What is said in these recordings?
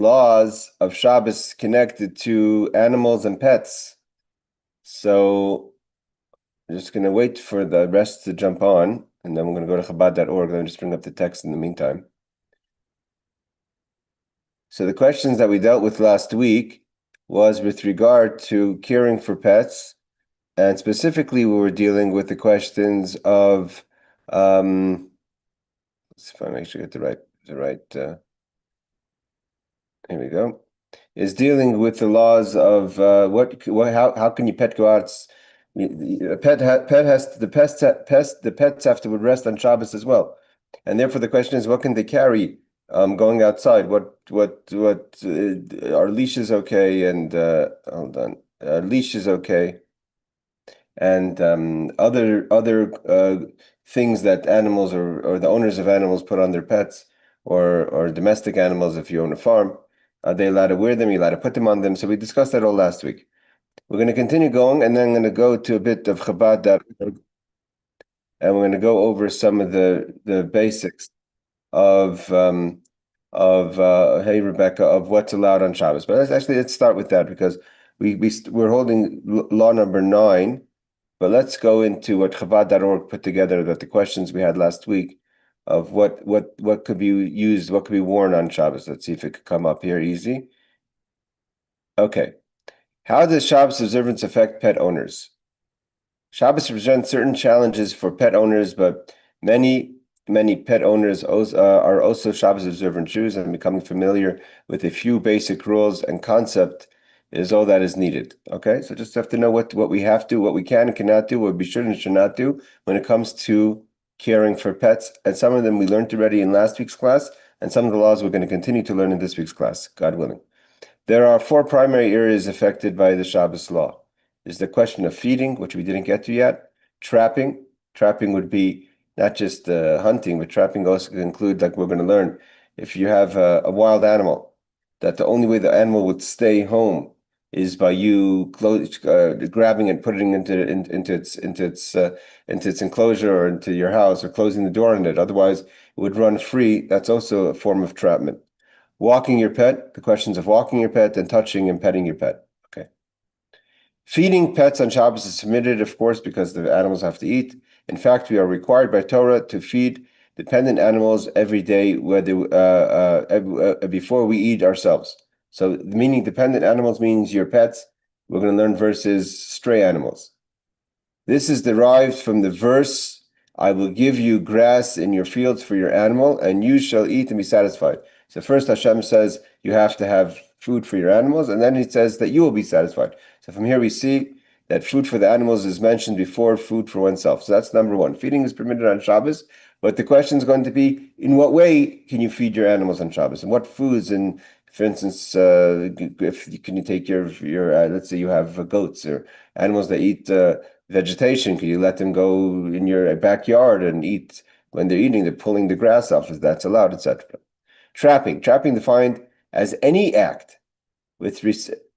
laws of Shabbos connected to animals and pets. So I'm just going to wait for the rest to jump on, and then we're going to go to Chabad.org. Let me just bring up the text in the meantime. So the questions that we dealt with last week was with regard to caring for pets, and specifically we were dealing with the questions of let's see if I make sure I get the right here we go. Is dealing with the laws of how can you pet go out? The pets have to rest on Shabbos as well, and therefore the question is, what can they carry going outside? What are leashes okay? And hold on, leash is okay, and other things that animals or the owners of animals put on their pets, or domestic animals if you own a farm. Are they allowed to wear them? Are you allowed to put them on them? So we discussed that all last week. We're going to continue going, and then I'm going to go to a bit of Chabad, and we're going to go over some of the basics of hey Rebecca, of what's allowed on Shabbos. But let's start with that, because we're holding law number 9, but let's go into what Chabad.org put together, that the questions we had last week of what could be used, what could be worn on Shabbos. Let's see if it could come up here easy. Okay. How does Shabbos observance affect pet owners? Shabbos presents certain challenges for pet owners, but many pet owners are also Shabbos observant Jews, and becoming familiar with a few basic rules and concept is all that is needed. Okay, so just have to know what we have to, what we can and cannot do, what we should and should not do when it comes to caring for pets. And some of them we learned already in last week's class, and some of the laws we're going to continue to learn in this week's class, God willing. There are 4 primary areas affected by the Shabbos law. There's the question of feeding, which we didn't get to yet. Trapping. Trapping would be not just hunting, but trapping also could include, like we're going to learn, if you have a wild animal, that the only way the animal would stay home is by you grabbing and putting it into its enclosure or into your house, or closing the door on it. Otherwise, it would run free. That's also a form of trapment. Walking your pet, the questions of walking your pet and touching and petting your pet. Okay. Feeding pets on Shabbos is permitted, of course, because the animals have to eat. In fact, we are required by Torah to feed dependent animals every day, before we eat ourselves. So, meaning dependent animals means your pets. We're going to learn versus stray animals. This is derived from the verse, "I will give you grass in your fields for your animal, and you shall eat and be satisfied." So first Hashem says you have to have food for your animals, and then he says that you will be satisfied. So from here we see that food for the animals is mentioned before food for oneself. So that's number 1. Feeding is permitted on Shabbos, but the question is going to be, in what way can you feed your animals on Shabbos? And what foods? And for instance, can you take your let's say you have goats or animals that eat vegetation, can you let them go in your backyard and eat? When they're eating, they're pulling the grass off, if that's allowed, etc. Trapping defined as any act which restricts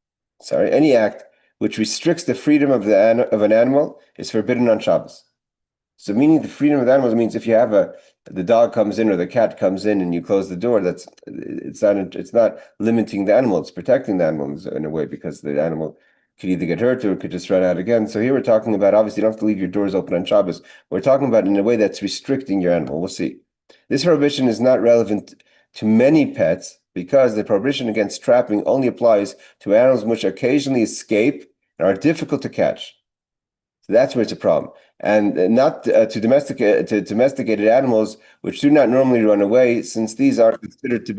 the freedom of an animal is forbidden on Shabbos. So meaning the freedom of the animals means if you have the dog comes in or the cat comes in and you close the door, it's not limiting the animal, it's protecting the animal in a way, because the animal could either get hurt or it could just run out again. So here we're talking about, obviously you don't have to leave your doors open on Shabbos. We're talking about in a way that's restricting your animal. We'll see. This prohibition is not relevant to many pets, because the prohibition against trapping only applies to animals which occasionally escape and are difficult to catch. So that's where it's a problem, and not to domesticated animals which do not normally run away, since these are considered to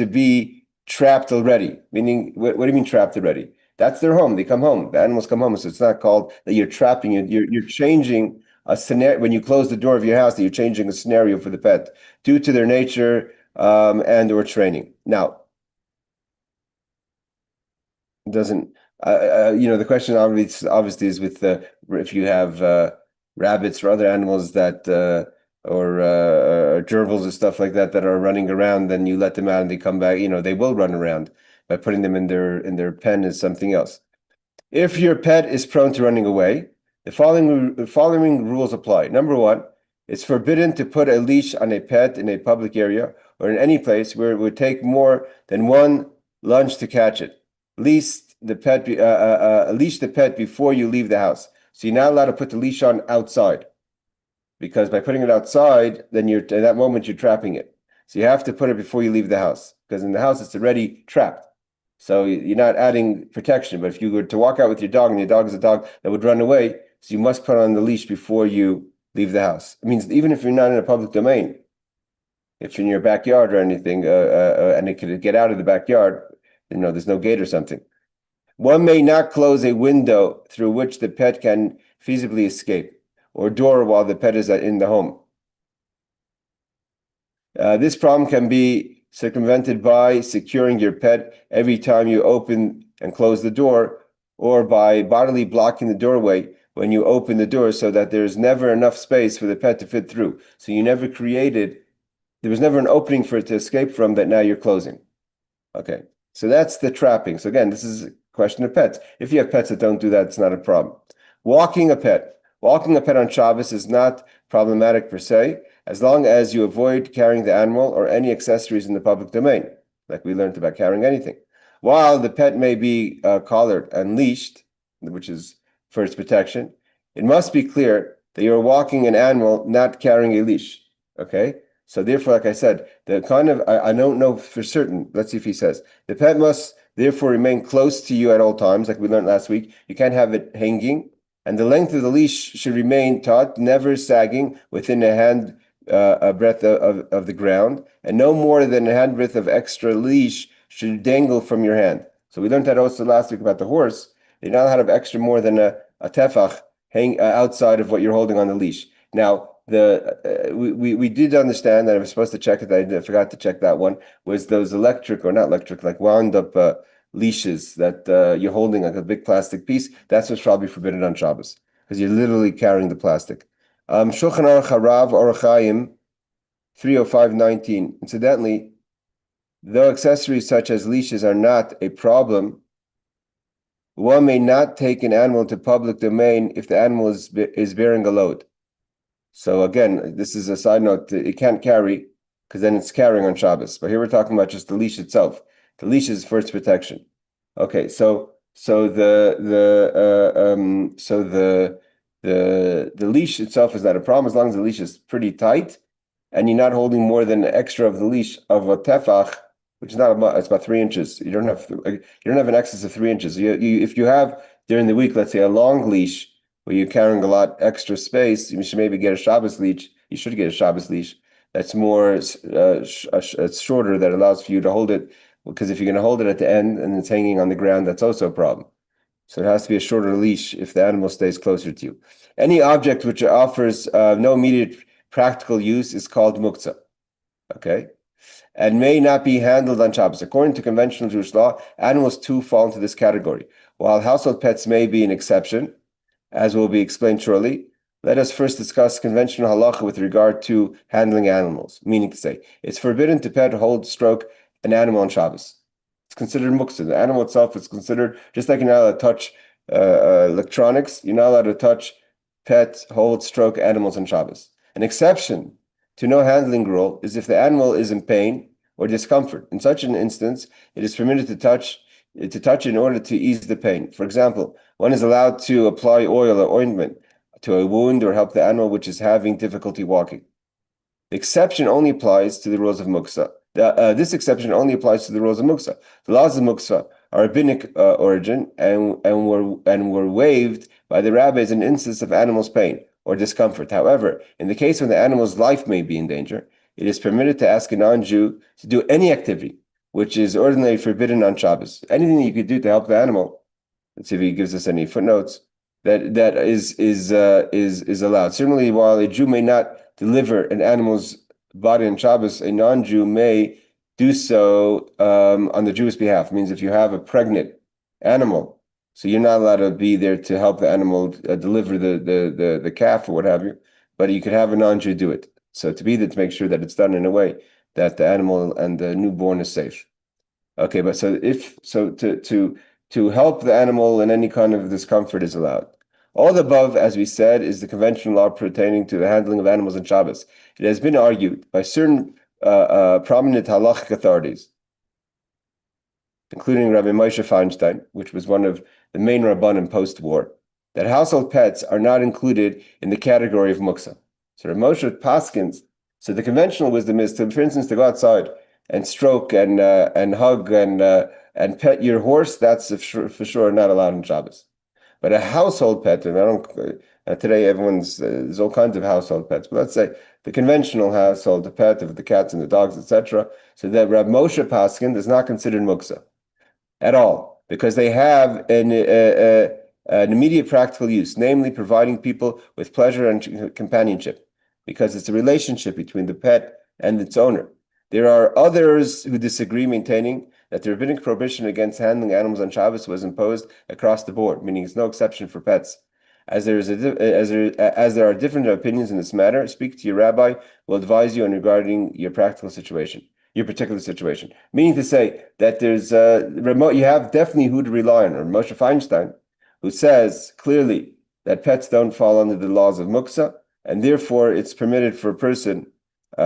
be trapped already. Meaning, what do you mean trapped already? That's their home. They come home. The animals come home. So it's not called that you're trapping. You're changing a scenario when you close the door of your house. That you're changing a scenario for the pet due to their nature and or training. Now, doesn't the question obviously is with if you have rabbits or other animals that or gerbils and stuff like that are running around, then you let them out and they come back. They will run around. By putting them in their pen is something else. If your pet is prone to running away, the following rules apply. Number 1, it's forbidden to put a leash on a pet in a public area or in any place where it would take more than one lunge to catch it. Leash the pet before you leave the house. So you're not allowed to put the leash on outside, because by putting it outside, then at that moment you're trapping it. So you have to put it before you leave the house, because in the house it's already trapped. So you're not adding protection. But if you were to walk out with your dog and your dog is a dog that would run away, so you must put on the leash before you leave the house. It means even if you're not in a public domain, if you're in your backyard or anything, and it could get out of the backyard, there's no gate or something. One may not close a window through which the pet can feasibly escape, or door while the pet is in the home. This problem can be circumvented by securing your pet every time you open and close the door, or by bodily blocking the doorway when you open the door, so that there's never enough space for the pet to fit through. So there was never an opening for it to escape from that now you're closing. Okay, so that's the trapping. So again, this is a question of pets. If you have pets that don't do that, it's not a problem. Walking a pet on Shabbos is not problematic per se, as long as you avoid carrying the animal or any accessories in the public domain, like we learned about carrying anything. While the pet may be collared and leashed, which is for its protection, it must be clear that you're walking an animal, not carrying a leash. Okay? So therefore, like I said, I don't know for certain. Let's see if he says. The pet must therefore remain close to you at all times, like we learned last week. You can't have it hanging. And the length of the leash should remain taut, never sagging within a hand breadth of the ground, and no more than a handbreadth of extra leash should dangle from your hand. So we learned that also last week about the horse. You're not allowed to have extra more than a tefach hang outside of what you're holding on the leash. Now, we did understand that I was supposed to check it. I forgot to check that one. Was those electric or not electric, like wound up leashes that you're holding like a big plastic piece? That's what's probably forbidden on Shabbos, because you're literally carrying the plastic. Shulchan Aruch Harav Orach Chaim 305:19. Incidentally, though accessories such as leashes are not a problem, one may not take an animal to public domain if the animal is bearing a load. So again, this is a side note. It can't carry, because then it's carrying on Shabbos. But here we're talking about just the leash itself. The leash is for its protection. Okay, so the leash itself is not a problem as long as the leash is pretty tight, and you're not holding more than an extra of the leash of a tefach, which is it's about 3 inches. You don't have an excess of 3 inches. If you have during the week, let's say a long leash where you're carrying a lot extra space, you should maybe get a Shabbos leash. You should get a Shabbos leash that's more it's shorter, that allows for you to hold it. Because if you're going to hold it at the end and it's hanging on the ground, that's also a problem. So it has to be a shorter leash if the animal stays closer to you. Any object which offers no immediate practical use is called muktzah, okay? And may not be handled on Shabbos. According to conventional Jewish law, animals too fall into this category. While household pets may be an exception, as will be explained shortly, let us first discuss conventional halacha with regard to handling animals, meaning to say, it's forbidden to pet, hold, stroke an animal on Shabbos. It's considered muktzah. The animal itself is considered, just like you're not allowed to touch electronics, you're not allowed to touch, pet, hold, stroke animals on Shabbos. An exception to no handling rule is if the animal is in pain or discomfort. In such an instance, it is permitted to touch in order to ease the pain. For example, one is allowed to apply oil or ointment to a wound or help the animal which is having difficulty walking. The exception only applies to the rules of muktzah. This exception only applies to the rules of muktzah. The laws of muktzah are rabbinic origin and were waived by the rabbis in instances of animals' pain or discomfort. However, in the case when the animal's life may be in danger, it is permitted to ask a non-Jew to do any activity which is ordinarily forbidden on Shabbos. Anything that you could do to help the animal. Let's see if he gives us any footnotes. That is allowed. Certainly, while a Jew may not deliver an animal's body on Shabbos, a non-Jew may do so on the Jewish behalf. It means if you have a pregnant animal, so you're not allowed to be there to help the animal deliver the calf or what have you, but you could have a non-Jew do it. So to be there to make sure that it's done in a way that the animal and the newborn is safe. Okay, but to help the animal in any kind of discomfort is allowed. All the above, as we said, is the conventional law pertaining to the handling of animals on Shabbos. It has been argued by certain prominent halachic authorities, including Rabbi Moshe Feinstein, which was one of the main rabbanim post-war, that household pets are not included in the category of muksa. So Rabbi Moshe paskins. So the conventional wisdom is to, for instance, to go outside and stroke and hug and pet your horse. That's for sure not allowed in Shabbos. But a household pet, and I don't. Today, there's all kinds of household pets. But let's say the conventional household, the pet of the cats and the dogs, etc. So that Rabbi Moshe paskin is not considered muksa at all, because they have an immediate practical use, namely providing people with pleasure and companionship, because it's a relationship between the pet and its owner. There are others who disagree, maintaining that the rabbinic prohibition against handling animals on Shabbos was imposed across the board, meaning it's no exception for pets. As there are different opinions in this matter, speak to your rabbi, who will advise you on regarding your particular situation. Meaning to say that there's you have definitely who to rely on, or Moshe Feinstein, who says clearly that pets don't fall under the laws of muksa, and therefore it's permitted for a person. He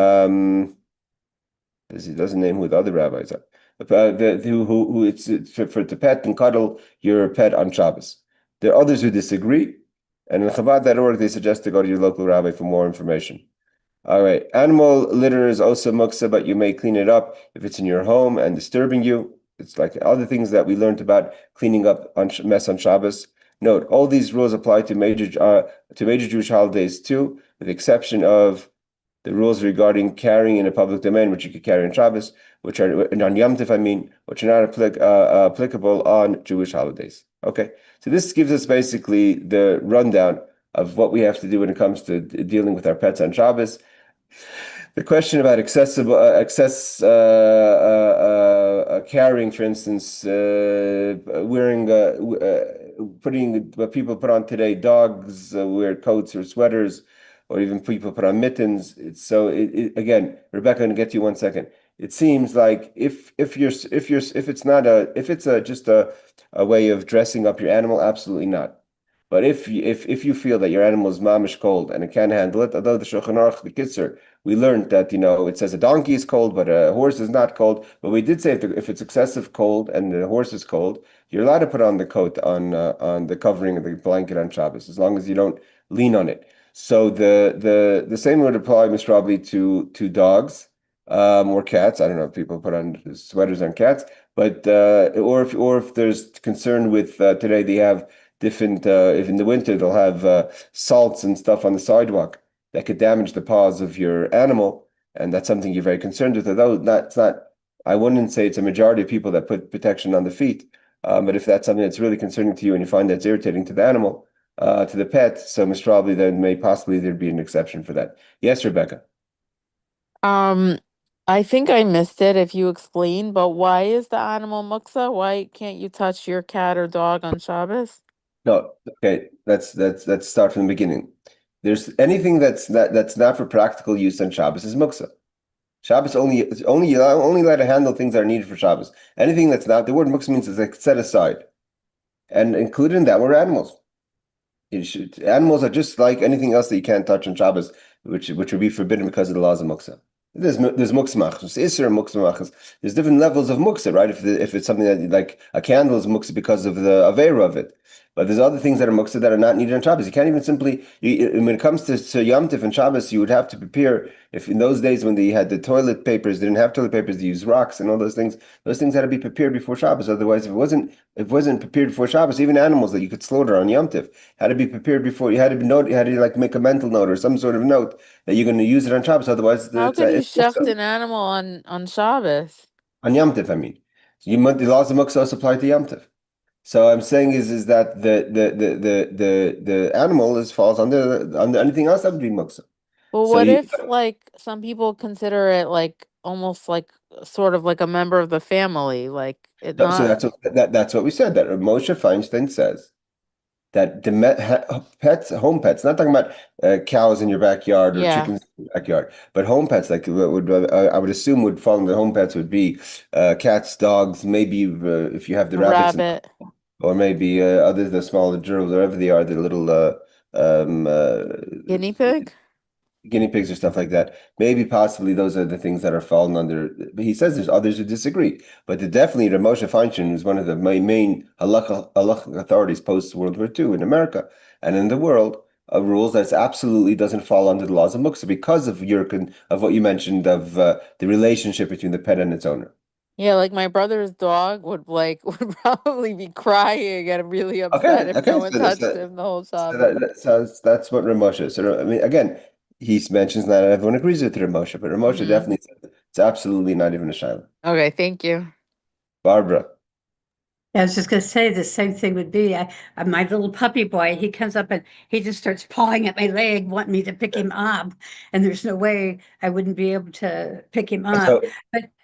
doesn't name who the other rabbis are. Who it's for to pet and cuddle your pet on Shabbos. There are others who disagree, and in Chabad.org they suggest to go to your local rabbi for more information. All right, animal litter is also muksa, but you may clean it up if it's in your home and disturbing you. It's like other things that we learned about cleaning up mess on Shabbos. Note, all these rules apply to major Jewish holidays too, with the exception of the rules regarding carrying in a public domain, which you could carry on Shabbos, which are on Yom Tov, which are not applicable on Jewish holidays. Okay, so this gives us basically the rundown of what we have to do when it comes to dealing with our pets on Shabbos. The question about carrying, for instance, wearing, putting what people put on today, dogs wear coats or sweaters, or even people put on mittens. Again, Rebecca, I'm going to get to you 1 second. It seems like if it's just a way of dressing up your animal, absolutely not. But if you feel that your animal is mamish cold and it can't handle it, although the Shulchan Aruch, the Kitzur, we learned that it says a donkey is cold, but a horse is not cold. But we did say if it's excessive cold and the horse is cold, you're allowed to put on the coat on the covering of the blanket on Shabbos, as long as you don't lean on it. So the same would apply, most probably, to dogs or cats. I don't know if people put on sweaters on cats, but or if there's concern with today they have different, if in the winter they'll have salts and stuff on the sidewalk that could damage the paws of your animal, and that's something you're very concerned with. Although I wouldn't say it's a majority of people that put protection on the feet, but if that's something that's really concerning to you and you find that's irritating to the animal, to the pet, so most probably then there'd be an exception for that. Yes, Rebecca. I think I missed it if you explained, but why is the animal muksa? Why can't you touch your cat or dog on Shabbos? No, okay. Let's start from the beginning. There's anything that's not for practical use on Shabbos is muksa. Shabbos only allowed to handle things that are needed for Shabbos. Anything that's not, the word muksa means it's like set aside, and included in that were animals. Animals are just like anything else that you can't touch on Shabbos, which would be forbidden because of the laws of muksa. There's muksmachs, isser muksmachs. There's different levels of muksa, right? If it's something that like a candle is muksa because of the avera of it, but there's other things that are muksa that are not needed on Shabbos. You can't even simply when it comes to Yom Tov and Shabbos, you would have to prepare. If in those days when they had the toilet papers, they didn't have toilet papers, they used rocks and all those things. Those things had to be prepared before Shabbos. Otherwise, if it wasn't prepared before Shabbos, even animals that you could slaughter on Yom Tov had to be prepared before. You had to like make a mental note or some sort of note that you're going to use it on Shabbos. Otherwise, How could you it's shecht an animal on Shabbos? on Yom Tov. I mean, the laws of Muksa also apply to Yom Tov. So I'm saying is that the animal falls under anything else that would be Muksa. Well, So what you if like some people consider it like almost like sort of like a member of the family, like it so not that's what we said. That Moshe Feinstein says that pets, home pets, not talking about cows in your backyard or yeah, chickens in your backyard, but home pets, like I would assume would fall under home pets would be cats, dogs, maybe if you have the a rabbits, rabbit, or maybe the smaller germs, wherever they are, the little guinea pig? guinea pigs or stuff like that. Maybe possibly those are the things that are falling under. But he says there's others who disagree. But definitely, the Moshe Feinstein is one of the main halacha authorities post World War II in America and in the world. Rules that absolutely doesn't fall under the laws of muksa because of of what you mentioned of the relationship between the pet and its owner. Yeah, like my brother's dog would would probably be crying and really upset Okay, if no okay. one touched him the whole So Shabbos. that sounds that's what Ramosha is. So I mean, again, he mentions not everyone agrees with Ramosha, but Ramosha Hmm. definitely says it's absolutely not even a shaila. Okay, thank you. Barbara. I was just going to say the same thing would be my little puppy boy. He comes up and he just starts pawing at my leg, wanting me to pick him up. And there's no way I wouldn't be able to pick him up. So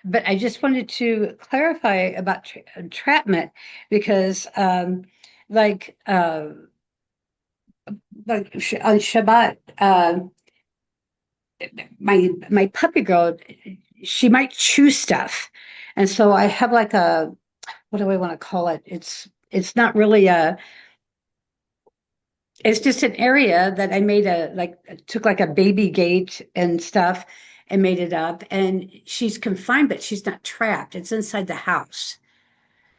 But I just wanted to clarify about entrapment because, like, uh, on Shabbat, my puppy girl, she might chew stuff, and so I have like a what do I want to call it? It's not really a it's just an area that I made took like a baby gate and stuff and made it up. And she's confined, but she's not trapped. It's inside the house.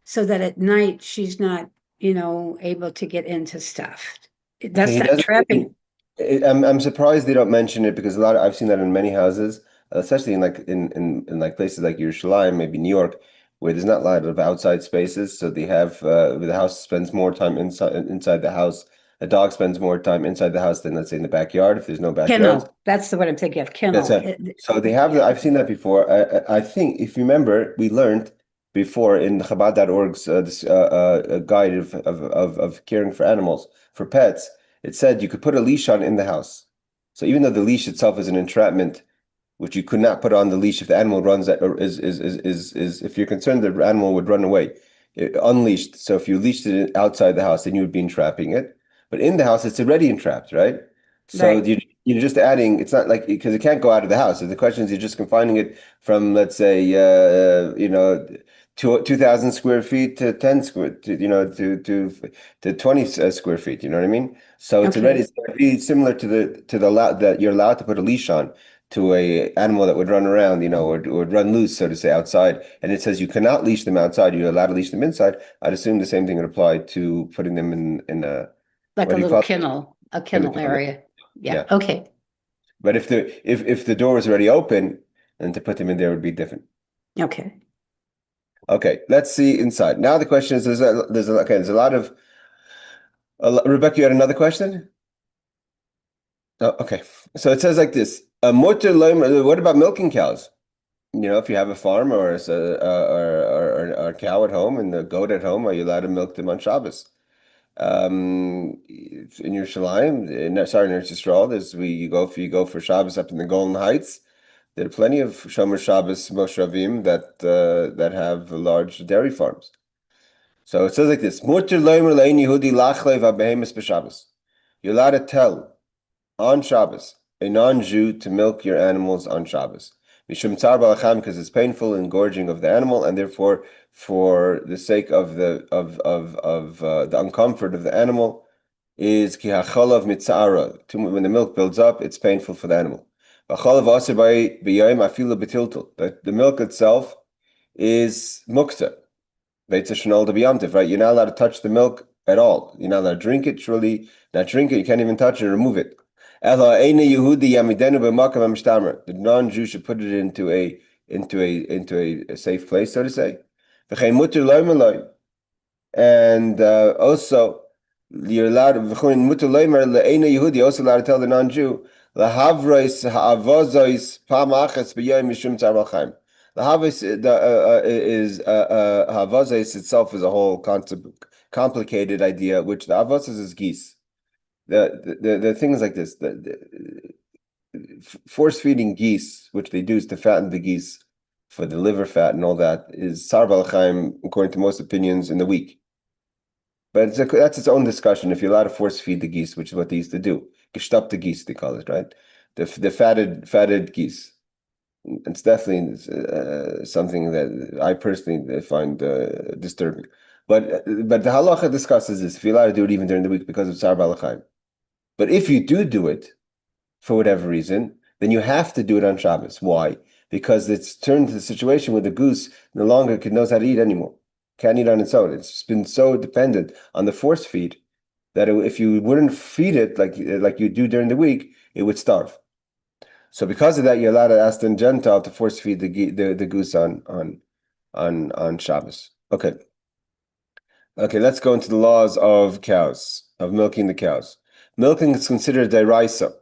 So that at night she's not, able to get into stuff. okay, That's he not doesn't. trapping. I'm surprised they don't mention it because I've seen that in many houses, especially in like in like places like Yerushalayim, maybe New York, where there's not a lot of outside spaces. So they have the house spends more time inside the house. A dog spends more time inside the house than let's say in the backyard if there's no backyards. Kennel. That's the what I'm thinking of. That's Kennel. it. So they have I've seen that before. I think if you remember, we learned before in Chabad.org's this guide of caring for animals for pets. It said you could put a leash on in the house. So even though the leash itself is an entrapment, which you could not put on the leash if the animal runs that or is if you're concerned the animal would run away, unleashed. So if you leashed it outside the house, then you would be entrapping it. But in the house, it's already entrapped, right? So Right. you're just adding. It's not like because it can't go out of the house. So the question is, you're just confining it from, let's say, 2,000 square feet to 10 square, to 20 square feet. You know what I mean? So Okay. it's already similar to the that you're allowed to put a leash on to a animal that would run around, or would run loose, so to say, outside. And it says you cannot leash them outside. You're allowed to leash them inside. I'd assume the same thing would apply to putting them in a Like what a do you little call it? kennel, a In the kennel kennel. area. Yeah. Yeah. Okay. But if the door is already open, then to put them in there would be different. Okay. Okay, let's see inside. Now the question is, there's a lot of Rebecca, you had another question? Oh, okay. So it says like this: what about milking cows? If you have a farm or or a cow at home and a goat at home, are you allowed to milk them on Shabbos? In Yerushalayim, sorry, in Eretz Yisrael, you go for Shabbos up in the Golden Heights. There are plenty of Shomer Shabbos Moshavim that have large dairy farms. So it says like this: Mutter loimer lein Yehudi lachlev habehemis b'Shabbos. You're allowed to tell on Shabbos a non-Jew to milk your animals on Shabbos. Mishum tzar balacham, because it's painful and gorging of the animal, and therefore for the sake of the uncomfort of the animal, is ki hachalav mitzara. When the milk builds up, it's painful for the animal. The milk itself is mukta. Right? You're not allowed to touch the milk at all. You're not allowed to drink it, surely not drink it, you can't even touch it or remove it. The non-Jew should put it into a safe place, so to say. And also, you're allowed to, you're also allowed to tell the non-Jew, the havazos itself is a whole concept, complicated idea, which the avos is geese. The things like this, force feeding geese, which they do is to fatten the geese for the liver fat and all that, is sar balchaim according to most opinions in the week. But that's its own discussion. If you're allowed to force feed the geese, which is what they used to do, gestopte geese they call it, right? The fatted geese. It's definitely something that I personally find disturbing. But the halacha discusses this: if you're allowed to do it even during the week because of sar balchaim. But if you do it for whatever reason, then you have to do it on Shabbos. Why? Because it's turned to the situation where the goose no longer knows how to eat anymore. Can't eat on its own. It's been so dependent on the force feed that if you wouldn't feed it like you do during the week, it would starve. So because of that, you're allowed to ask the Gentile to force feed the goose on Shabbos. Okay. Okay, let's go into the laws of cows, of milking the cows. Milking is considered deraisa.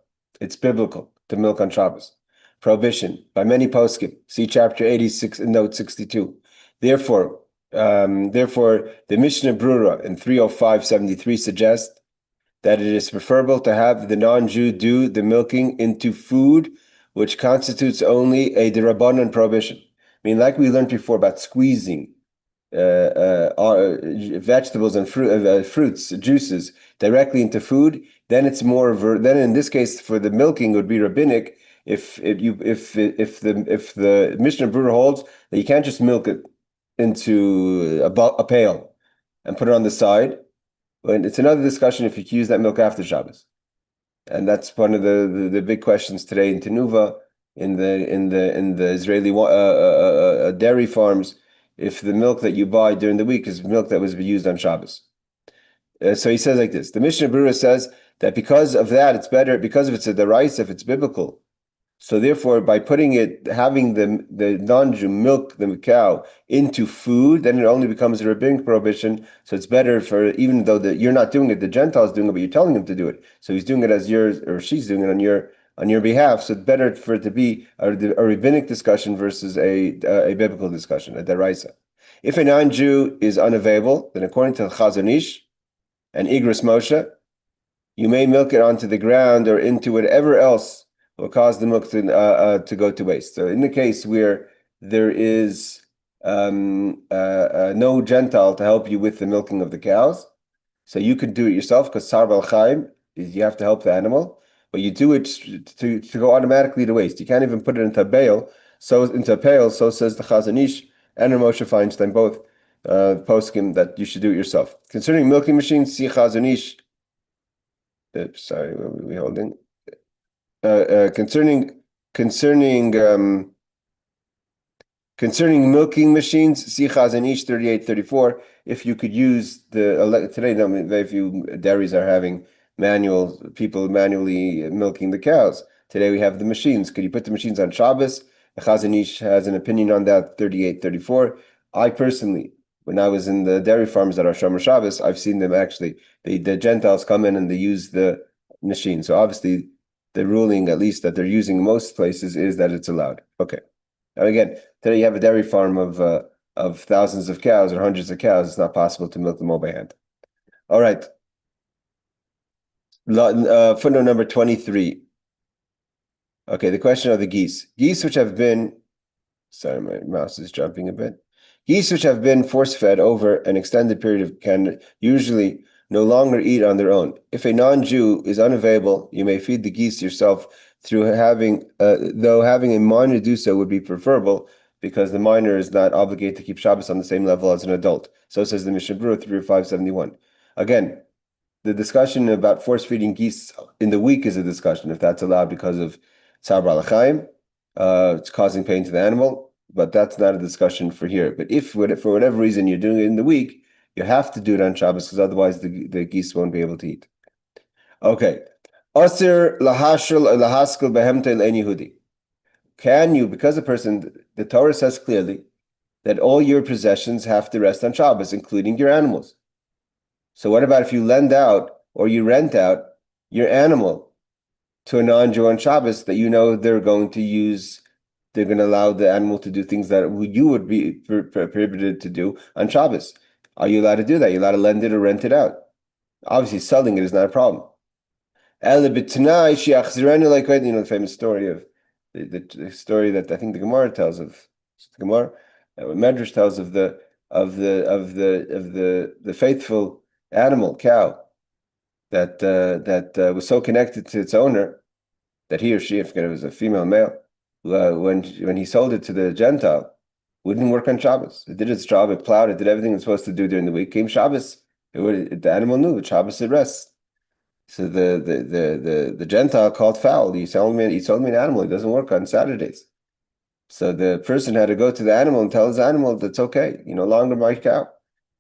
It's biblical to milk on Shabbos. Prohibition by many poskim. See chapter 86 and note 62. Therefore, the Mishnah Brura in 305.73 suggests that it is preferable to have the non-Jew do the milking into food, which constitutes only a derabanan prohibition. I mean, like we learned before about squeezing vegetables and fruits, juices directly into food, then it's more then in this case for the milking it would be rabbinic if the Mishnah Brura holds that you can't just milk it into a pail and put it on the side. But it's another discussion if you use that milk after Shabbos, and that's one of the big questions today in Tenuva, in the Israeli dairy farms. If the milk that you buy during the week is milk that was used on Shabbos. So he says like this, the Mishnah Brura says that because of that, it's better, because if it's a deraisa, if it's biblical. So therefore, by having the non-Jew milk the cow into food, then it only becomes a rabbinic prohibition. So it's better even though you're not doing it, the Gentile's doing it, but you're telling him to do it. So he's doing it as yours, or she's doing it on your behalf. So it's better for it to be a rabbinic discussion versus a biblical discussion, a deraisa. If a non-Jew is unavailable, then according to Chazon Ish and Igros Moshe, you may milk it onto the ground or into whatever else will cause the milk to go to waste. So in the case where there is no Gentile to help you with the milking of the cows, so you can do it yourself because Sar Bal Chaim is you have to help the animal, but you do it to go automatically to waste. You can't even put it into a pail. So says the Chazon Ish and Moshe Feinstein, both poskim that you should do it yourself. Concerning milking machines, see Chazon Ish. Sorry, what were we holding? Concerning milking machines, see Chazon Ish 38-34. If you could use today, very few dairies are having people manually milking the cows. Today we have the machines. Could you put the machines on Shabbos? Chazon Ish has an opinion on that, 38-34. I personally, when I was in the dairy farms that are Shomer Shabbos, I've seen them actually. The Gentiles come in and they use the machine. So obviously, the ruling, at least that they're using most places, is that it's allowed. Okay. Now again, today you have a dairy farm of thousands of cows or hundreds of cows. It's not possible to milk them all by hand. All right. Footnote number 23. Okay, the question of the geese. Geese which have been, sorry, my mouse is jumping a bit. Geese which have been force-fed over an extended period can usually no longer eat on their own. If a non-Jew is unavailable, you may feed the geese yourself through though having a minor do so would be preferable because the minor is not obligated to keep Shabbos on the same level as an adult. So says the Mishnah Brura 30571. Again, the discussion about force-feeding geese in the week is a discussion, if that's allowed because of Tzar Bal Chaim, it's causing pain to the animal, but that's not a discussion for here. But if for whatever reason you're doing it in the week, you have to do it on Shabbos because otherwise the geese won't be able to eat. Okay. Asir lahashal lahaskel behemtel en Yehudi. Can you, because the Torah says clearly that all your possessions have to rest on Shabbos, including your animals. So what about if you lend out or you rent out your animal to a non-Jew on Shabbos that you know they're going to allow the animal to do things that you would be prohibited to do on Shabbos? Are you allowed to do that? You're allowed to lend it or rent it out. Obviously, selling it is not a problem. The famous story of the story that I think the Gemara tells of the Gemara, Medrash tells of the faithful animal cow that was so connected to its owner that he or she, I forget if it was a female or male, when he sold it to the Gentile, wouldn't work on Shabbos. It did its job, it plowed, it did everything it's supposed to do during the week. Came Shabbos, the animal knew that Shabbos it rests. So the Gentile called Fowl. He sold me an animal. He doesn't work on Saturdays. So the person had to go to the animal and tell his animal that's okay. You no longer my cow.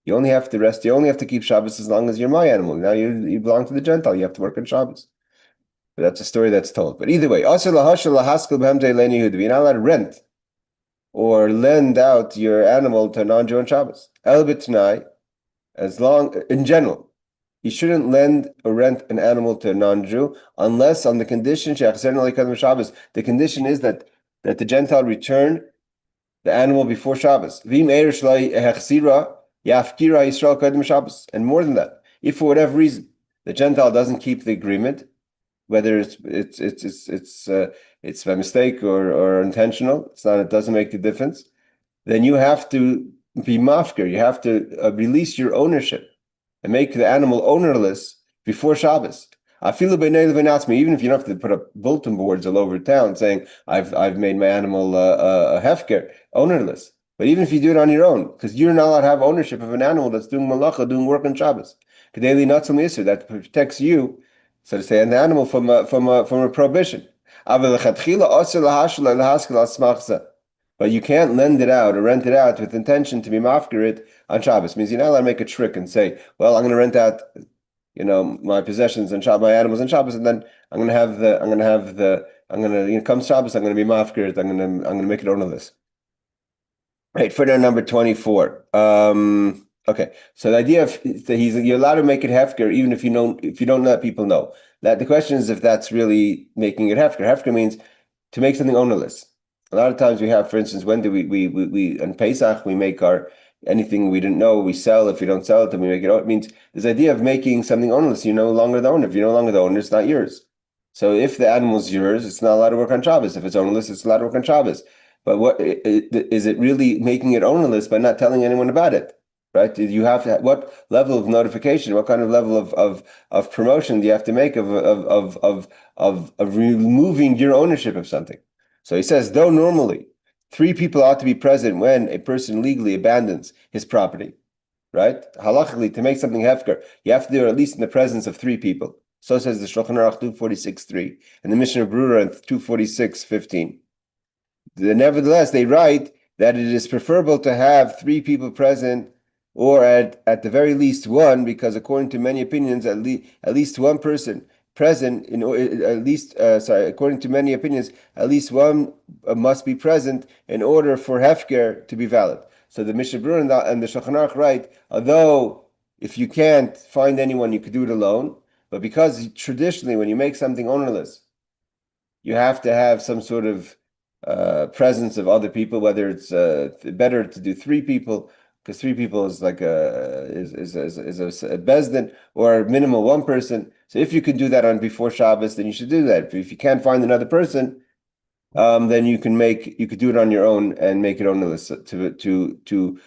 You only have to rest. You only have to keep Shabbos as long as you're my animal. Now you belong to the Gentile. You have to work on Shabbos. But that's a story that's told. But either way, you're not allowed to rent or lend out your animal to a non-Jew on Shabbos. As long, in general, you shouldn't lend or rent an animal to a non-Jew unless on the condition, the condition is that the Gentile return the animal before Shabbos. And more than that, if for whatever reason the Gentile doesn't keep the agreement, whether it's by mistake or intentional, it doesn't make a difference, then you have to be mafker. You have to release your ownership and make the animal ownerless before Shabbos. Even if you don't have to put up bulletin boards all over town saying I've made my animal a hefker, ownerless. But even if you do it on your own, because you're not allowed to have ownership of an animal that's doing malacha, doing work on Shabbos. That protects you, so to say, and the animal from a prohibition. But you can't lend it out or rent it out with intention to be mafker on Shabbos. It means you're not allowed to make a trick and say, well, I'm going to rent out, my possessions and my animals on Shabbos, and then come Shabbos, I'm going to be mafker. I'm going to make it ownerless. Right, footnote number 24. Okay, so the idea of that you're allowed to make it hefker even if you don't let people know. That the question is if that's really making it hefker. Hefker means to make something ownerless. A lot of times we have, for instance, when do we on Pesach we make our anything we didn't know we sell. If we don't sell it, then we make it. It means this idea of making something ownerless. You're no longer the owner. If you're no longer the owner, it's not yours. So if the animal's yours, it's not allowed to work on Shabbos. If it's ownerless, it's allowed to work on Shabbos. But what is it really making it ownerless by not telling anyone about it? Right? You have to what level of notification, what kind of level of promotion do you have to make of removing your ownership of something? So he says, though normally 3 people ought to be present when a person legally abandons his property, right? Halachically, to make something hefker, you have to do it at least in the presence of 3 people. So says the Shulchan Aruch 246.3 and the Mishnah Brura 246.15. Nevertheless, they write that it is preferable to have 3 people present, or at the very least one, because according to many opinions, at least one person present according to many opinions, at least one must be present in order for hefker to be valid. So the Mishnah Berurah and the Shulchan Aruch write, although if you can't find anyone, you could do it alone, but because traditionally when you make something ownerless, you have to have some sort of presence of other people, whether it's better to do 3 people, because 3 people is like a bezdin, or minimal 1 person. So if you could do that on before Shabbos, then you should do that. If you can't find another person, then you could do it on your own and make it ownerless to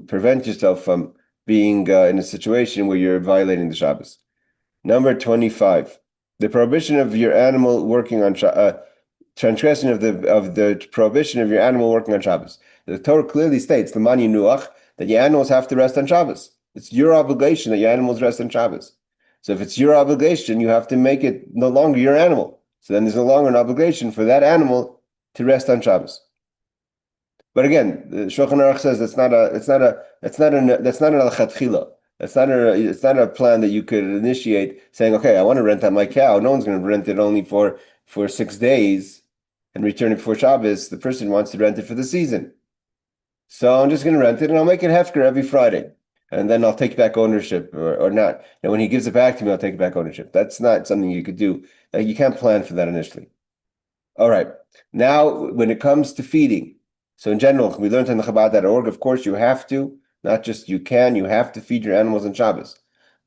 prevent yourself from being in a situation where you're violating the Shabbos. Number 25, the prohibition of your animal working on transgression of the prohibition of your animal working on Shabbos. The Torah clearly states the mani nuach that your animals have to rest on Shabbos. It's your obligation that your animals rest on Shabbos. So if it's your obligation, you have to make it no longer your animal. So then there's no longer an obligation for that animal to rest on Shabbos. But again, the Shulchan Aruch says that's not an al-chatchila. It's not a plan that you could initiate saying, okay, I want to rent out my cow. No one's going to rent it only for 6 days and return it before Shabbos. The person wants to rent it for the season. So I'm just going to rent it and I'll make it hefker every Friday. And then I'll take back ownership or not. And when he gives it back to me, I'll take back ownership. That's not something you could do. You can't plan for that initially. All right. Now, when it comes to feeding, so in general, we learned on the Chabad.org, of course, you have to, not just you have to feed your animals on Shabbos.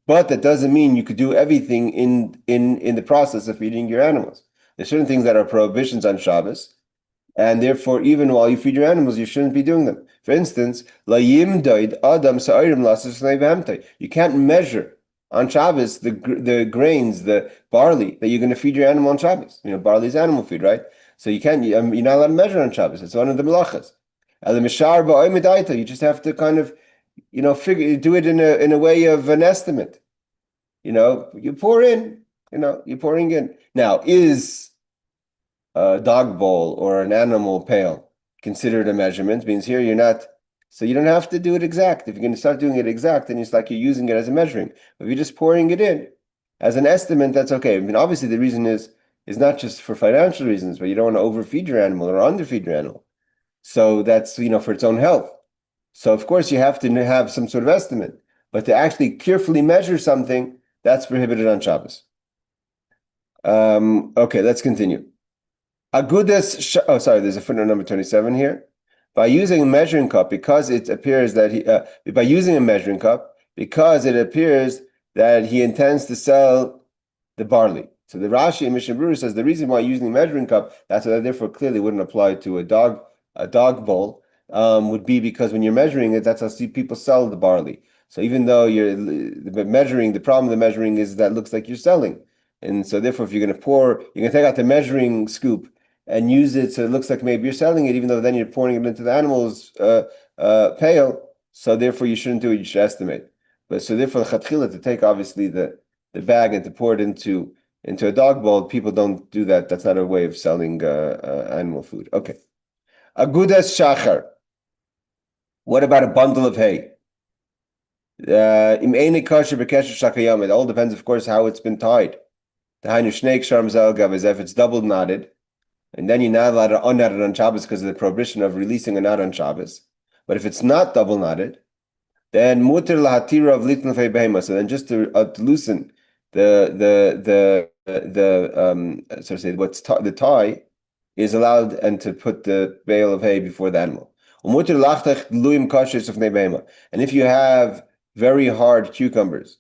But that doesn't mean you could do everything in the process of feeding your animals. There's certain things that are prohibitions on Shabbos, and therefore, even while you feed your animals, you shouldn't be doing them. For instance, you can't measure on Shabbos the grains, the barley that you're going to feed your animal on Shabbos. Barley is animal food, right? So you're not allowed to measure on Shabbos. It's one of the melachas. You just have to kind of, do it in a way of an estimate. you pour in, you're pouring in. Now, is a dog bowl or an animal pail considered a measurement? Means here you're not, so you don't have to do it exact. If you're going to start doing it exact, then it's like you're using it as a measuring. But if you're just pouring it in as an estimate, that's okay. I mean, obviously the reason is not just for financial reasons, but you don't want to overfeed your animal or underfeed your animal. So that's, for its own health. So of course you have to have some sort of estimate, but to actually carefully measure something, that's prohibited on Shabbos. Okay, let's continue. There's a footnote number 27 here. By using a measuring cup, because it appears that he intends to sell the barley. So the Rashi and Mishnah Berurah says the reason why using a measuring cup, that's why therefore clearly wouldn't apply to a dog bowl, would be because when you're measuring it, that's how people sell the barley. So even though you're measuring, the problem of the measuring is that it looks like you're selling. And so therefore, if you're going to take out the measuring scoop and use it so it looks like maybe you're selling it, even though then you're pouring it into the animal's pail. So therefore, you shouldn't do it. You should estimate. But so therefore, chatchila, to take obviously the bag and to pour it into a dog bowl, people don't do that. That's not a way of selling animal food. Okay. Agudas shachar. What about a bundle of hay? It all depends, of course, how it's been tied. If it's double knotted, and then you're not allowed to unknot it on Shabbos because of the prohibition of releasing a knot on Shabbos. But if it's not double knotted, then mutir lahatira of litn behema. So then just to loosen the the tie is allowed, and to put the bale of hay before the animal. And if you have very hard cucumbers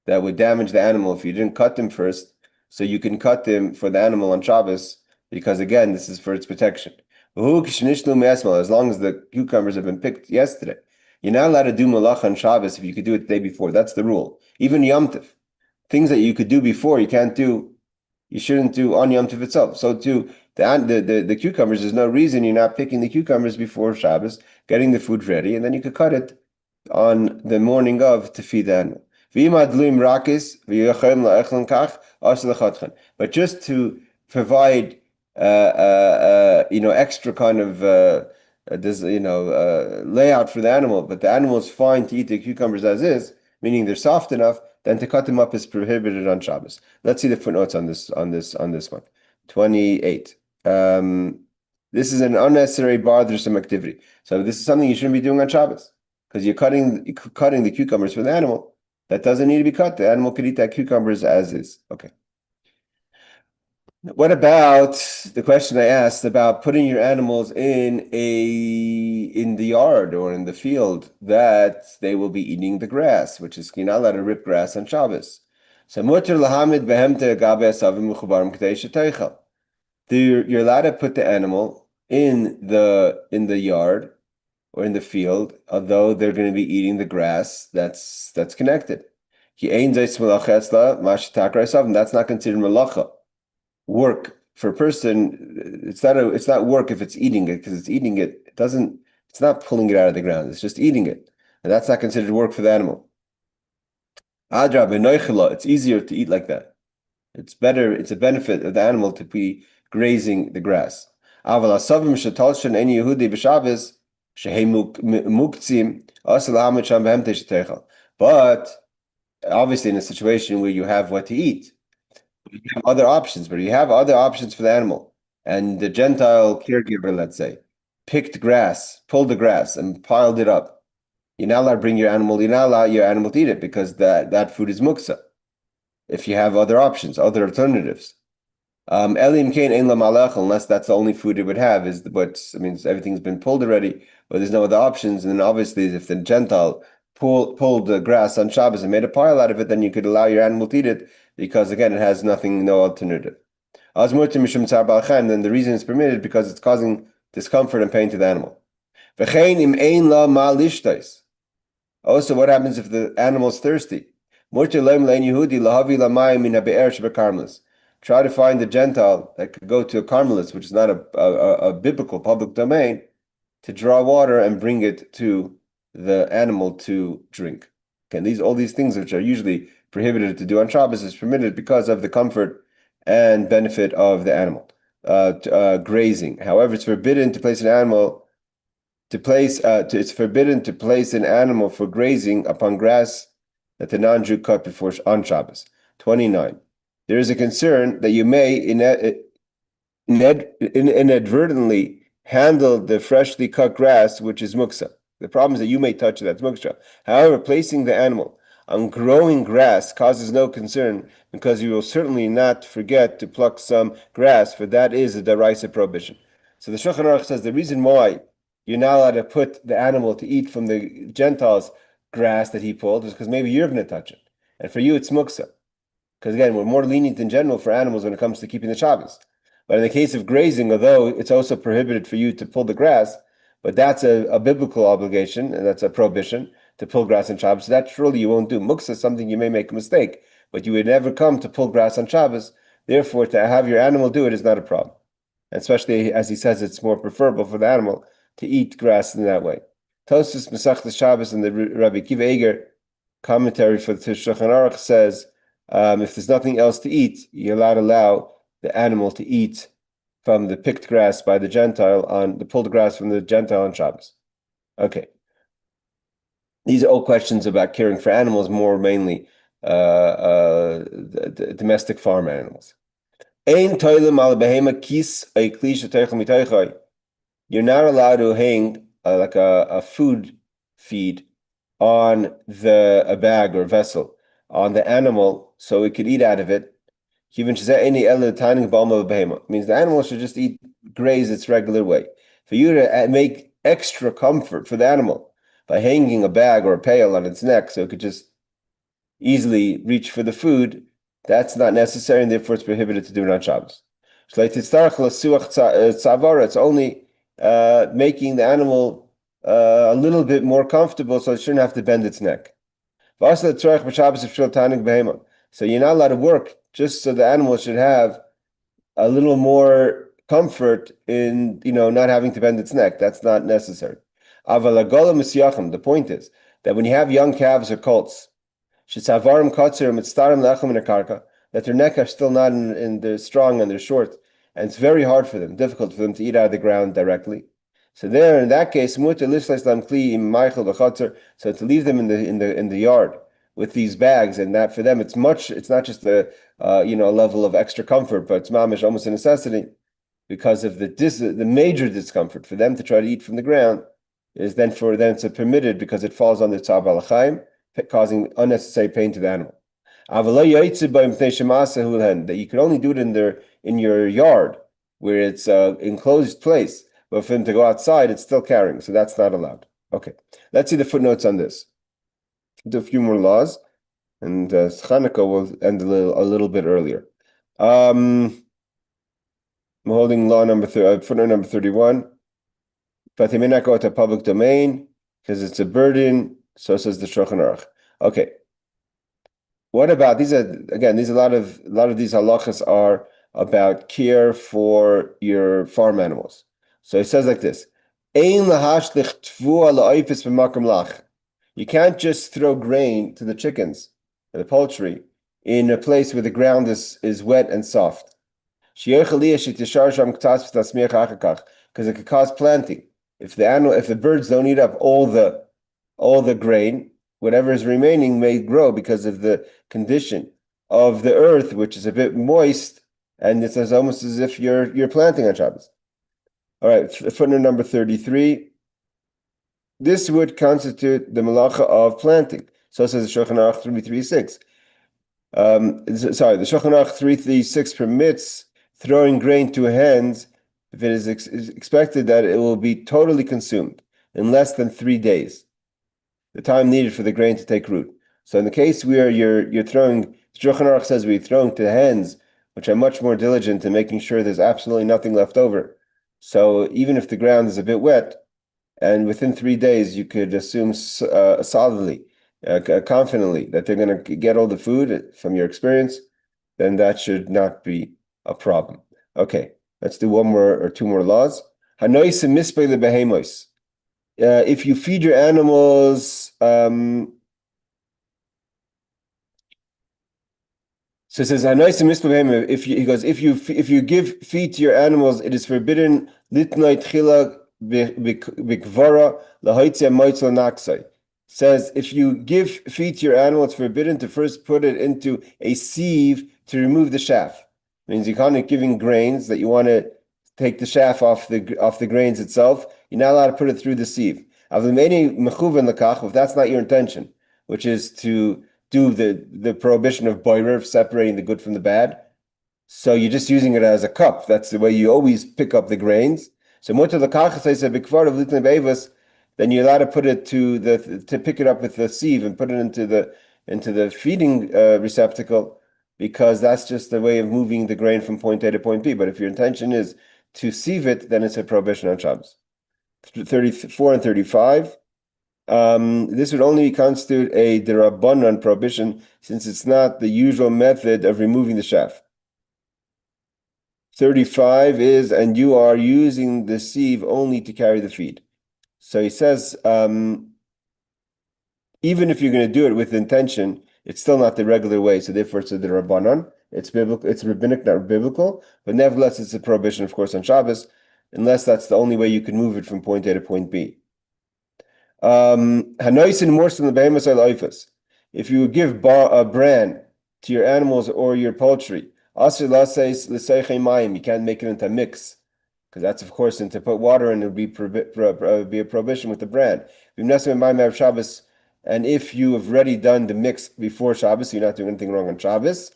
that would damage the animal if you didn't cut them first, so you can cut them for the animal on Shabbos, because again, this is for its protection. As long as the cucumbers have been picked yesterday, you're not allowed to do malach on Shabbos if you could do it the day before. That's the rule. Even Yom Tov, things that you could do before, you shouldn't do on Yom Tov itself. So too, the cucumbers, there's no reason you're not picking the cucumbers before Shabbos, getting the food ready, and then you could cut it on the morning of to feed the animal. But just to provide extra kind of layout for the animal, but the animal is fine to eat the cucumbers as is, meaning they're soft enough, then to cut them up is prohibited on Shabbos. Let's see the footnotes on this one. 28. This is an unnecessary bothersome activity. So this is something you shouldn't be doing on Shabbos, because you're cutting the cucumbers for the animal. That doesn't need to be cut. The animal could eat that cucumbers as is. Okay. What about the question I asked about putting your animals in the yard or in the field that they will be eating the grass, which is, you're not allowed to rip grass on Shabbos. So you're allowed to put the animal in the yard or in the field, although they're going to be eating the grass that's connected. And that's not considered malacha. Work for a person, it's not work if it's eating it, because it's eating it. It's not pulling it out of the ground. It's just eating it, and that's not considered work for the animal. It's easier to eat like that. It's better. It's a benefit of the animal to be grazing the grass. But obviously, in a situation where you have what to eat, you have other options, but you have other options for the animal. And the Gentile caregiver, let's say, picked grass, pulled the grass, and piled it up. You're not allowed to bring your animal. You're not allowed your animal to eat it, because that food is muksa. If you have other options, other alternatives, unless that's the only food it would have, everything's been pulled already, but there's no other options. And then obviously, if the Gentile pulled the grass on Shabbos and made a pile out of it, then you could allow your animal to eat it, because again, it has no alternative. Then the reason it's permitted because it's causing discomfort and pain to the animal. Also, what happens if the animal's thirsty? Try to find a Gentile that could go to a Carmelist, which is not a biblical public domain, to draw water and bring it to the animal to drink. And all these things which are usually prohibited to do on Shabbos is permitted because of the comfort and benefit of the animal. Grazing. However, it's forbidden to place an animal it's forbidden to place an animal for grazing upon grass that the non-Jew cut before on Shabbos. 29. There is a concern that you may inadvertently handle the freshly cut grass, which is muksa. The problem is that you may touch it, that's muksa. However, placing the animal on growing grass causes no concern because you will certainly not forget to pluck some grass, for that is a deraisa prohibition. So the Shulchan Aruch says the reason why you're not allowed to put the animal to eat from the Gentiles' grass that he pulled is because maybe you're going to touch it. And for you, it's muksa. Because again, we're more lenient in general for animals when it comes to keeping the Shabbos. But in the case of grazing, although it's also prohibited for you to pull the grass, but that's a biblical obligation, and that's a prohibition to pull grass on Shabbos. So that surely you won't do. Muksa is something you may make a mistake, but you would never come to pull grass on Shabbos. Therefore, to have your animal do it is not a problem. And especially, as he says, it's more preferable for the animal to eat grass in that way. Tosfos Masechtas Shabbos and the Rabbi Akiva Eiger commentary for the Shulchan Aruch says, if there's nothing else to eat, you're allowed to allow the animal to eat from the picked grass by the Gentile on the pulled grass from the Gentile on Shabbos. Okay. These are all questions about caring for animals, more mainly domestic farm animals. You're not allowed to hang like a food feed on a bag or vessel on the animal so it could eat out of it. Means the animal should just graze its regular way. For you to make extra comfort for the animal by hanging a bag or a pail on its neck so it could just easily reach for the food, that's not necessary, and therefore it's prohibited to do it on Shabbos. It's only making the animal a little bit more comfortable so it shouldn't have to bend its neck. So you're not allowed to work just so the animal should have a little more comfort in, not having to bend its neck. That's not necessary. The point is that when you have young calves or colts, that their neck are still not they're strong and they're short, and it's very hard for them, difficult for them to eat out of the ground directly. So there, in that case, so to leave them in the yard with these bags, and that for them it's not just a level of extra comfort, but it's mamish almost a necessity because of the major discomfort for them to try to eat from the ground is then it's permitted because it falls under Tzar Balachayim, causing unnecessary pain to the animal. That you can only do it in your yard where it's an enclosed place, but for them to go outside, it's still carrying, so that's not allowed. Okay, let's see the footnotes on this. Do a few more laws, and Chanukah will end a little bit earlier. I'm holding law footnote number 31. But they may not go to public domain because it's a burden. So says the Shulchan Aruch. Okay. What about these? A lot of these halachas are about care for your farm animals. So he says like this: you can't just throw grain to the chickens, or the poultry, in a place where the ground is wet and soft. Because it could cause planting. If the birds don't eat up all the grain, whatever is remaining may grow because of the condition of the earth, which is a bit moist, and it's almost as if you're planting on Shabbos. All right, footnote number 33. This would constitute the malacha of planting. So says the Shulchan Aruch 336. The Shulchan Aruch 336 permits throwing grain to hens if it is expected that it will be totally consumed in less than 3 days, the time needed for the grain to take root. So in the case where you're throwing, Shulchan Aruch says we're throwing to hens, which are much more diligent in making sure there's absolutely nothing left over. So even if the ground is a bit wet, and within 3 days you could assume solidly, confidently that they're going to get all the food from your experience, then that should not be a problem. Okay. Let's do one more or two more laws. If you feed your animals So it says, if you give feed to your animals, it is forbidden says if you give feed to your animal, it's forbidden to first put it into a sieve to remove the chaff. It means you're kind of giving grains that you want to take the chaff off the grains itself. You're not allowed to put it through the sieve. If that's not your intention, which is to do the prohibition of boirer, separating the good from the bad. So you're just using it as a cup. That's the way you always pick up the grains. So then you're allowed to put it to pick it up with the sieve and put it into the feeding receptacle, because that's just the way of moving the grain from point A to point B. But if your intention is to sieve it, then it's a prohibition on Shabbos. 34 and 35. This would only constitute a derabanan prohibition, since it's not the usual method of removing the chaff. 35 is, and you are using the sieve only to carry the feed. So he says, even if you're going to do it with intention, it's still not the regular way. So therefore, it's a derabanan. It's biblical. It's rabbinic, not biblical. But nevertheless, it's a prohibition, of course, on Shabbos, unless that's the only way you can move it from point A to point B. If you give a bran to your animals or your poultry, you can't make it into a mix, because that's, of course, and to put water in, it would be a prohibition with the bran. And if you have already done the mix before Shabbos, you're not doing anything wrong on Shabbos.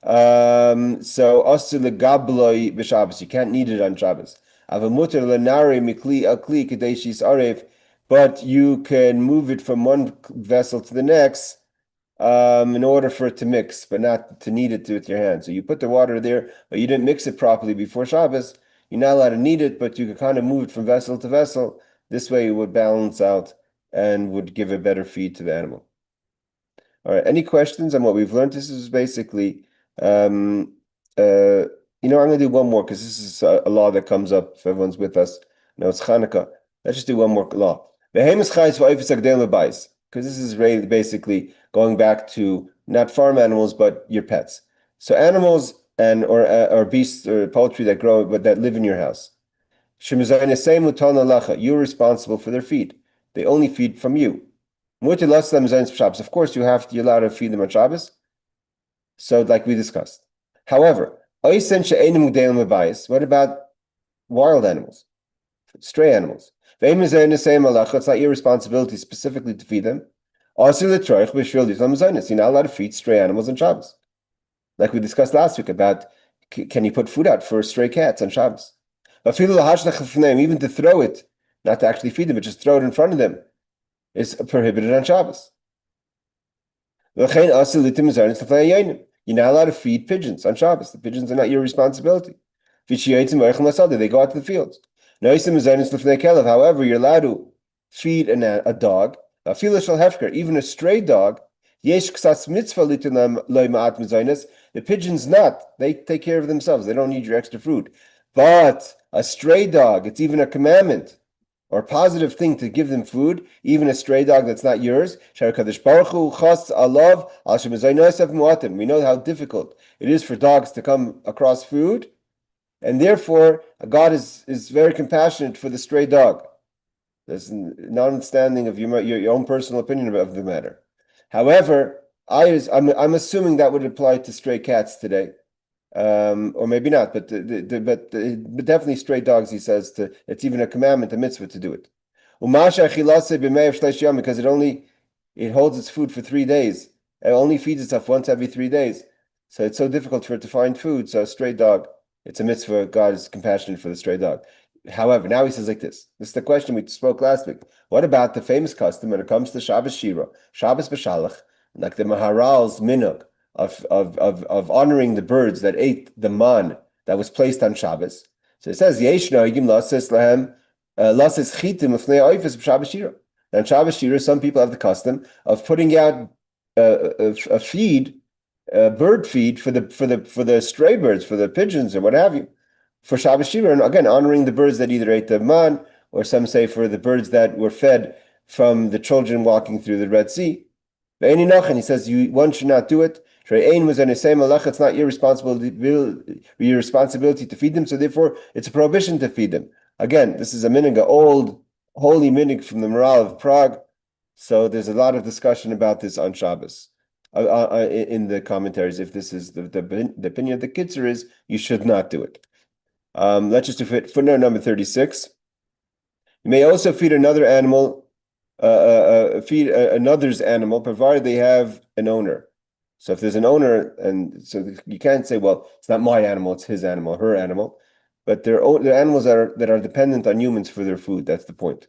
So you can't knead it on Shabbos. But you can move it from one vessel to the next in order for it to mix, but not to knead it with your hand. So you put the water there, but you didn't mix it properly before Shabbos. You're not allowed to knead it, but you can kind of move it from vessel to vessel. This way it would balance out and would give a better feed to the animal. All right, any questions on what we've learned? This is basically, I'm going to do one more, because this is a law that comes up if everyone's with us. No, it's Hanukkah. Let's just do one more law. Because this is really basically going back to not farm animals, but your pets. So animals or beasts or poultry that grow but that live in your house. You're responsible for their feed. They only feed from you. Of course, you're allowed to feed them on Shabbos. So, like we discussed. However, what about wild animals, stray animals? It's not your responsibility specifically to feed them. You're not allowed to feed stray animals on Shabbos. Like we discussed last week about, can you put food out for stray cats on Shabbos? Even to throw it, not to actually feed them, but just throw it in front of them, is prohibited on Shabbos. You're not allowed to feed pigeons on Shabbos. The pigeons are not your responsibility. They go out to the fields. However, you're allowed to feed a dog, even a stray dog. The pigeons not. They take care of themselves. They don't need your extra food. But a stray dog, it's even a commandment or a positive thing to give them food, even a stray dog that's not yours. We know how difficult it is for dogs to come across food, and therefore God is very compassionate for the stray dog. There's not understanding of your own personal opinion of the matter. However, I'm assuming that would apply to stray cats today. Or maybe not, but definitely stray dogs. He says it's even a commandment, a mitzvah to do it. Because it holds its food for 3 days. It only feeds itself once every 3 days, so it's so difficult for it to find food. So a stray dog, it's a mitzvah. God is compassionate for the stray dog. However, now he says like this. This is the question we spoke last week. What about the famous custom when it comes to Shabbos Shira, Shabbos B'Shalach, like the Maharal's minhag of honoring the birds that ate the man that was placed on Shabbos? So it says, on Shabbos Shira, some people have the custom of putting out a feed, bird feed for the stray birds, for the pigeons or what have you, for Shabbos Shira, and again honoring the birds that either ate the man, or some say for the birds that were fed from the children walking through the Red Sea. And he says one should not do it. It's not your responsibility to feed them, so therefore it's a prohibition to feed them. Again, this is a minhag, old holy minhag from the Maral of Prague. So there's a lot of discussion about this on Shabbos in the commentaries. If this is the opinion of the Kitzur is you should not do it. Let's just do footnote number 36. You may also feed another animal, another's animal, provided they have an owner. So if there's an owner, and so you can't say, well, it's not my animal, it's his animal, her animal, but they're animals that are dependent on humans for their food. That's the point.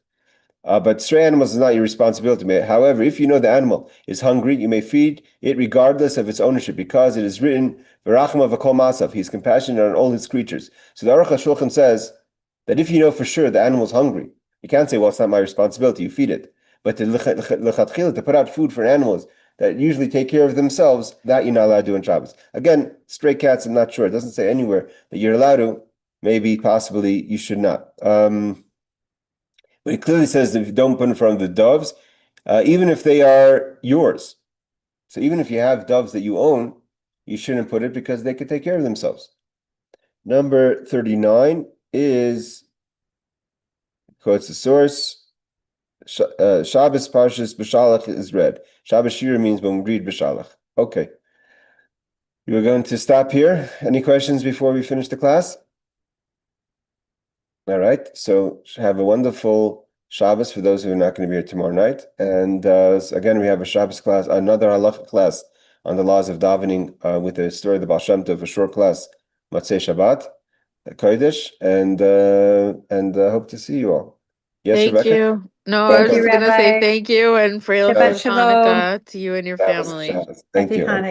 But stray animals is not your responsibility. However, if you know the animal is hungry, you may feed it regardless of its ownership, because it is written, "V'rachma v'kol masav." He's compassionate on all his creatures. So the Aruch Shulchan says that if you know for sure the animal is hungry, you can't say, "Well, it's not my responsibility." You feed it. But to put out food for animals that usually take care of themselves, that you're not allowed to do on Shabbos. Again, stray cats, I'm not sure. It doesn't say anywhere that you're allowed to. Maybe, possibly, you should not. But it clearly says that if you don't put in front of the doves, even if they are yours. So even if you have doves that you own, you shouldn't put it because they could take care of themselves. Number 39 is, quotes the source, Shabbos Parshas B'Shalach is read. Shabbos Shira means when we read B'Shalach. Okay. We're going to stop here. Any questions before we finish the class? All right. So have a wonderful Shabbos for those who are not going to be here tomorrow night. And again, we have a Shabbos class, another halacha class on the laws of davening with the story of the Baal Shem Tov, a short class, Matzei Shabbat, Kodesh, and hope to see you all. Yes, Thank Rebecca? you. No, I Thank was you, just gonna say Rabbi. thank you and Freilach Shabbat for shalom. Hanukkah to you and your That was family. Shabbos. Thank Happy you. Hanukkah.